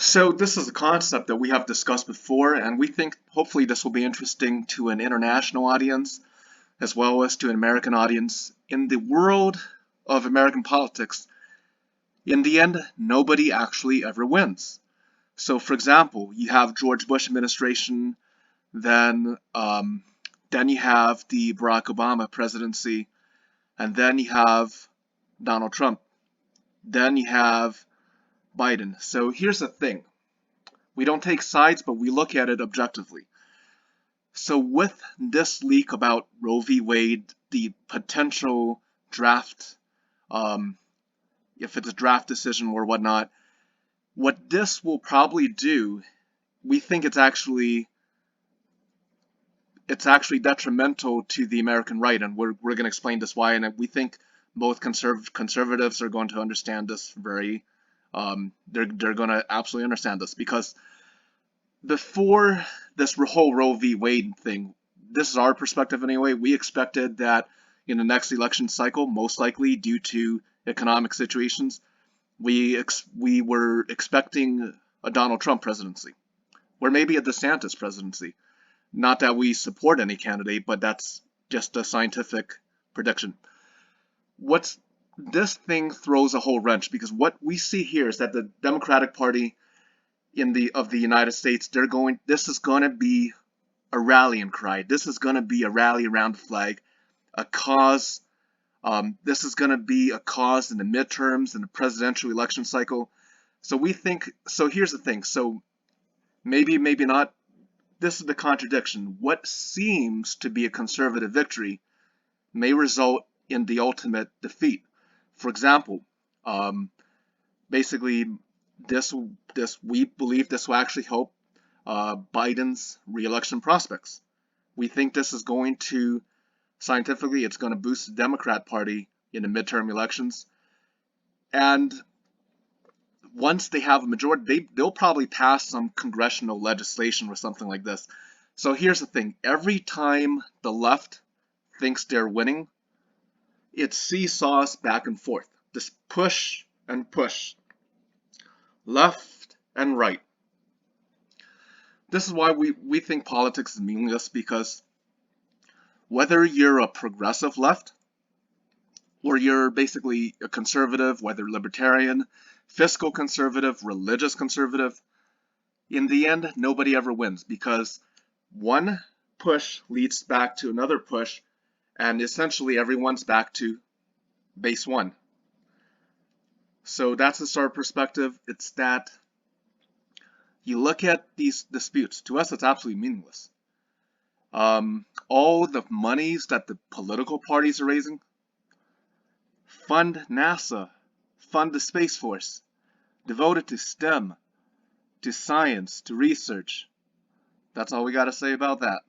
So this is a concept that we have discussed before, and we think hopefully this will be interesting to an international audience as well as to an American audience. In the world of American politics, in the end, nobody actually ever wins. So, for example, you have George Bush administration, then you have the Barack Obama presidency, and then you have Donald Trump. Then you have Biden. So here's the thing. We don't take sides, but we look at it objectively. So with this leak about Roe v. Wade, the potential draft, um, if it's a draft decision or whatnot, what this will probably do, we think it's actually detrimental to the American right, and we're going to explain this why, and we think both conservatives are going to understand this they're going to absolutely understand this because before this whole Roe v. Wade thing, this is our perspective anyway. We expected that in the next election cycle, most likely due to economic situations, we were expecting a Donald Trump presidency, or maybe a DeSantis presidency. Not that we support any candidate, but that's just a scientific prediction. What's This thing throws a whole wrench because what we see here is that the Democratic Party of the United States, this is going to be a rallying cry. This is going to be a rally around the flag, a cause. This is going to be a cause in the midterms and the presidential election cycle. So we think, so here's the thing. So maybe not. This is the contradiction. What seems to be a conservative victory may result in the ultimate defeat. For example, basically, this we believe this will actually help Biden's re-election prospects. We think this is going to scientifically, it's going to boost the Democrat Party in the midterm elections, and once they have a majority, they'll probably pass some congressional legislation or something like this. So here's the thing: every time the left thinks they're winning, it seesaws back and forth. This push and push, left and right. This is why we think politics is meaningless, because whether you're a progressive left or you're basically a conservative, whether libertarian, fiscal conservative, religious conservative, in the end, nobody ever wins because one push leads back to another push, and essentially everyone's back to base one. So that's the sort of perspective. It's that you look at these disputes. To us, it's absolutely meaningless. All the monies that the political parties are raising, fund NASA, fund the Space Force, devote it to STEM, to science, to research. That's all we got to say about that.